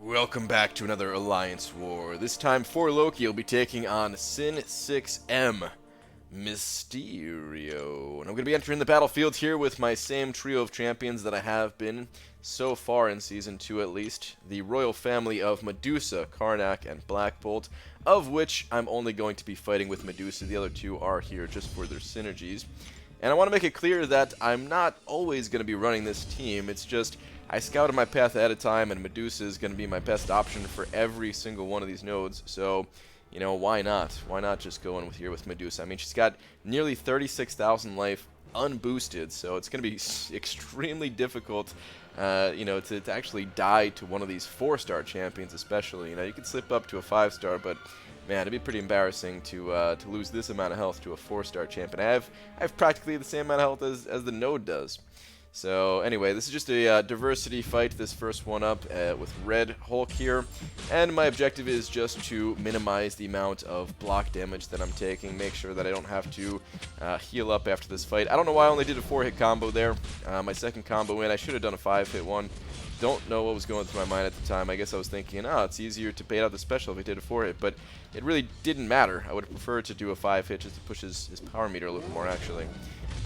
Welcome back to another Alliance War. This time for Loki, you'll be taking on SIN6M, Mysterio. And I'm going to be entering the battlefield here with my same trio of champions that I have been so far in Season 2 at least. The royal family of Medusa, Karnak, and Black Bolt, of which I'm only going to be fighting with Medusa. The other two are here just for their synergies. And I want to make it clear that I'm not always going to be running this team. It's just I scouted my path ahead of time, and Medusa is going to be my best option for every single one of these nodes. So, you know, why not? Why not just go in with Medusa? I mean, she's got nearly 36,000 life unboosted, so it's going to be extremely difficult, to actually die to one of these 4-star champions, especially. You know, you can slip up to a 5-star, but man, it'd be pretty embarrassing to lose this amount of health to a 4-star champion. I have practically the same amount of health as the node does. So anyway, this is just a diversity fight, this first one up with Red Hulk here, and my objective is just to minimize the amount of block damage that I'm taking, make sure that I don't have to heal up after this fight. I don't know why I only did a 4-hit combo there. My second combo in, I should have done a 5-hit one. Don't know what was going through my mind at the time. I guess I was thinking, it's easier to bait out the special if I did a 4-hit, but it really didn't matter. I would have preferred to do a 5-hit just to push his power meter a little more, actually.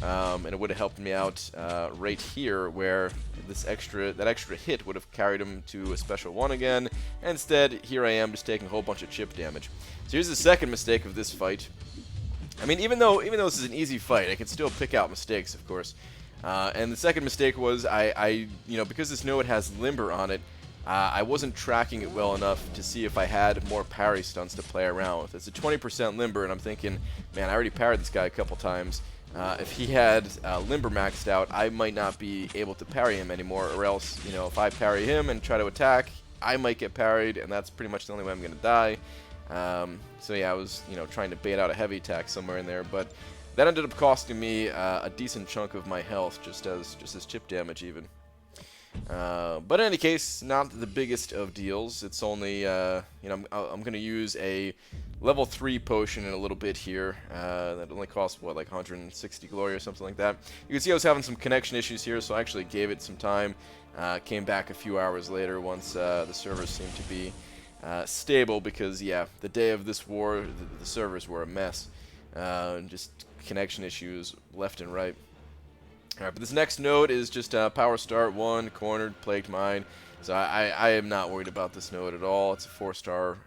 And it would have helped me out right here, where that extra hit would have carried him to a special 1 again. And instead, here I am just taking a whole bunch of chip damage. So here's the second mistake of this fight. I mean, even though this is an easy fight, I can still pick out mistakes, of course. And the second mistake was because this node has Limber on it, I wasn't tracking it well enough to see if I had more parry stunts to play around with. It's a 20% Limber, and I'm thinking, man, I already parried this guy a couple times. If he had Limber maxed out, I might not be able to parry him anymore, or else, if I parry him and try to attack, I might get parried, and that's pretty much the only way I'm going to die. So yeah, I was, trying to bait out a heavy attack somewhere in there, but that ended up costing me a decent chunk of my health, just as chip damage even. But in any case, not the biggest of deals. It's only, I'm going to use a level 3 potion in a little bit here. That only costs, what, like 160 glory or something like that. You can see I was having some connection issues here, so I actually gave it some time. Came back a few hours later once the servers seemed to be stable, because, yeah, the day of this war, the servers were a mess. Just connection issues left and right. Alright, but this next node is just Power Start 1, Cornered, Plagued Mine. So I am not worried about this node at all. It's a 4-star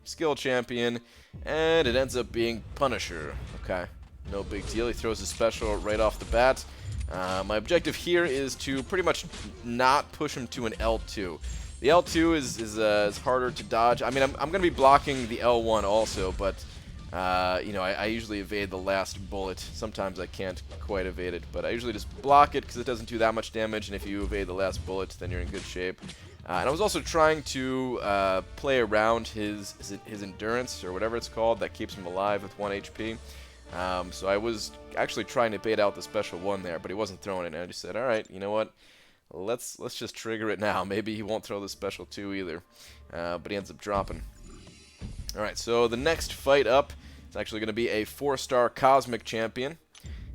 skill champion, and it ends up being Punisher. Okay, no big deal. He throws his special right off the bat. My objective here is to pretty much not push him to an L2. The L2 is harder to dodge. I mean, I'm going to be blocking the L1 also, but I usually evade the last bullet. Sometimes I can't quite evade it, but I usually just block it because it doesn't do that much damage, and if you evade the last bullet, then you're in good shape. And I was also trying to play around his endurance, or whatever it's called, that keeps him alive with 1 HP. So I was actually trying to bait out the special 1 there, but he wasn't throwing it, and I just said, alright, you know what? Let's just trigger it now. Maybe he won't throw the special 2 either. But he ends up dropping. Alright, so the next fight up is actually going to be a 4-star Cosmic Champion.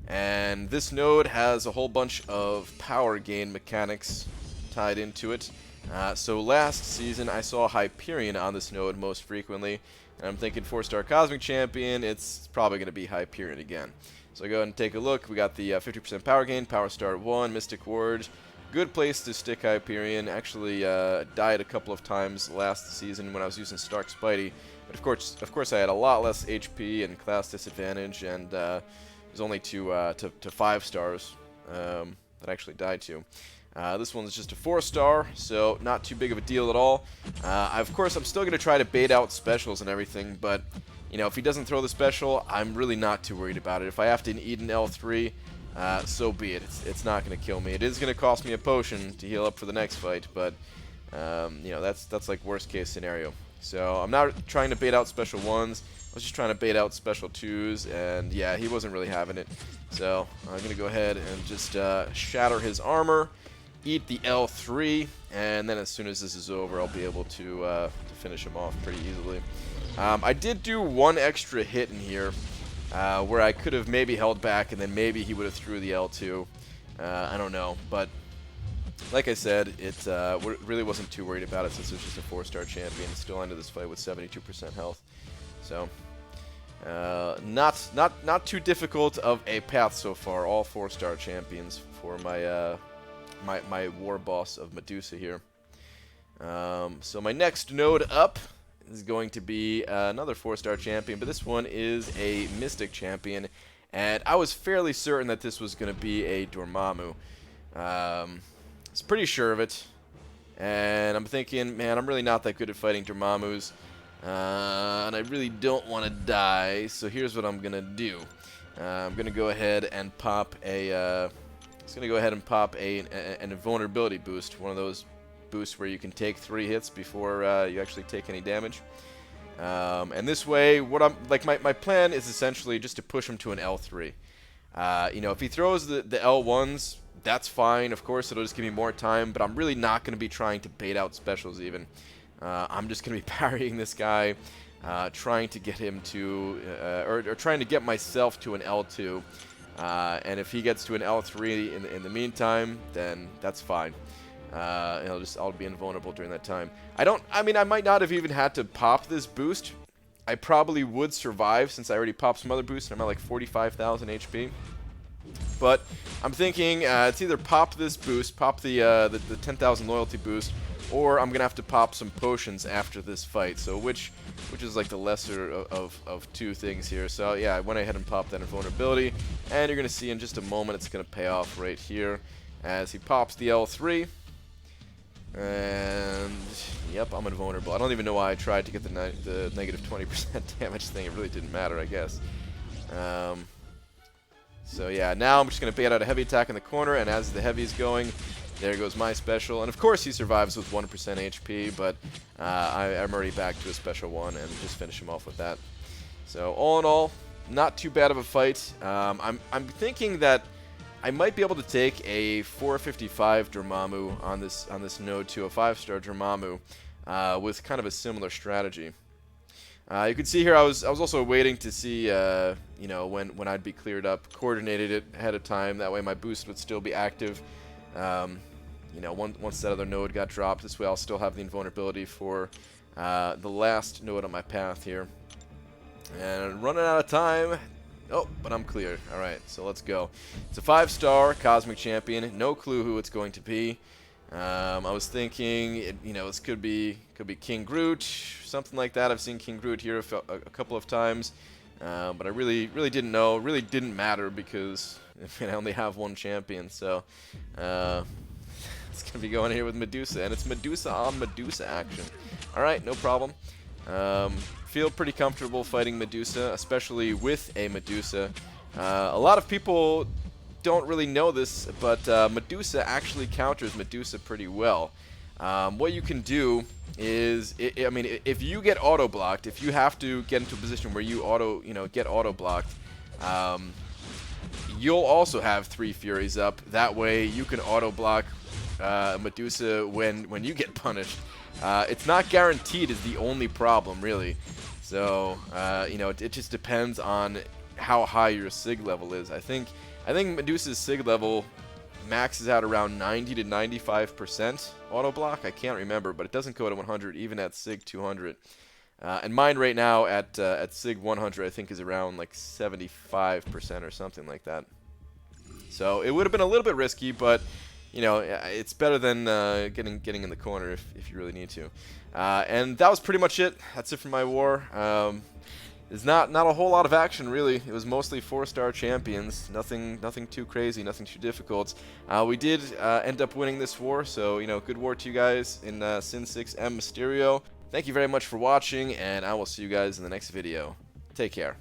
And this node has a whole bunch of power gain mechanics tied into it. So last season I saw Hyperion on this node most frequently. And I'm thinking 4-star Cosmic Champion, it's probably going to be Hyperion again. So I go ahead and take a look. We got the 50% power gain, Power Start 1, Mystic Ward. Good place to stick Hyperion. Actually died a couple of times last season when I was using Stark Spidey. But of course I had a lot less HP and class disadvantage, and it was only to 5 stars that I actually died to. This one's just a 4-star, so not too big of a deal at all. Of course, I'm still going to try to bait out specials and everything, but if he doesn't throw the special, I'm really not too worried about it. If I have to eat an L3, so be it. It's not going to kill me. It is going to cost me a potion to heal up for the next fight, but that's like worst case scenario. So I'm not trying to bait out special 1s. I was just trying to bait out special 2s, and yeah, he wasn't really having it. So I'm going to go ahead and just shatter his armor, eat the L3, and then as soon as this is over, I'll be able to finish him off pretty easily. I did do 1 extra hit in here, where I could have maybe held back, and then maybe he would have threw the L2. I don't know, but like I said, it really wasn't too worried about it since it was just a 4-star champion. Still ended this fight with 72% health. So, not too difficult of a path so far. All 4-star champions for my my war boss of Medusa here. So my next node up is going to be another 4-star champion, but this one is a Mystic champion, and I was fairly certain that this was going to be a Dormammu. I was pretty sure of it, and I'm thinking, man, I'm really not that good at fighting Dormammus, and I really don't want to die, so here's what I'm going to do. I'm going to go ahead and pop a... an invulnerability boost, one of those boosts where you can take 3 hits before you actually take any damage. And this way, what I'm like, my plan is essentially just to push him to an L3. You know, if he throws the L1s, that's fine. Of course, it'll just give me more time, but I'm really not going to be trying to bait out specials even. I'm just going to be parrying this guy, trying to get him to, or trying to get myself to an L2. And if he gets to an L3 in the meantime, then that's fine. I'll be invulnerable during that time. I mean, I might not have even had to pop this boost. I probably would survive since I already popped some other boosts and I'm at like 45,000 HP. But I'm thinking it's either pop this boost, pop the 10,000 loyalty boost, or I'm gonna have to pop some potions after this fight. So which is like the lesser of two things here. So yeah, I went ahead and popped that invulnerability, and you're gonna see in just a moment it's gonna pay off right here as he pops the L3. And yep, I'm invulnerable. I don't even know why I tried to get the negative 20% damage thing. It really didn't matter, I guess. So yeah, now I'm just gonna bait out a heavy attack in the corner, and as the heavy's going, there goes my special, and of course he survives with 1% HP, but I'm already back to a special 1 and just finish him off with that. So all in all, not too bad of a fight. I'm thinking that I might be able to take a 455 Dormammu on this node to a 5-star Dormammu with kind of a similar strategy. You can see here I was also waiting to see you know, when I'd be cleared up, coordinated it ahead of time. That way my boost would still be active. You know, once that other node got dropped, this way I'll still have the invulnerability for the last node on my path here. And running out of time. Oh, but I'm clear. Alright, so let's go. It's a 5-star Cosmic Champion. No clue who it's going to be. I was thinking, you know, this could be King Groot, something like that. I've seen King Groot here a couple of times. But I really didn't know. It really didn't matter because I only have one champion. So it's going to be going here with Medusa. And it's Medusa on Medusa action. Alright, no problem. Feel pretty comfortable fighting Medusa, especially with a Medusa. A lot of people don't really know this, but Medusa actually counters Medusa pretty well. What you can do is, I mean, if you get auto-blocked, if you have to get into a position where you get auto-blocked, you'll also have 3 Furies up. That way you can auto-block Medusa when you get punished. It's not guaranteed is the only problem, really. So, you know, it just depends on how high your SIG level is. I think Medusa's SIG level maxes out around 90 to 95% auto block. I can't remember, but it doesn't go to 100 even at SIG 200. And mine right now at SIG 100 I think is around like 75% or something like that. So it would have been a little bit risky, but you know, it's better than getting in the corner if you really need to. And that was pretty much it. That's it for my war. There's not a whole lot of action, really. It was mostly 4-star champions. Nothing too crazy, nothing too difficult. We did end up winning this war, so, you know, good war to you guys in SIN6M Mysterio. Thank you very much for watching, and I will see you guys in the next video. Take care.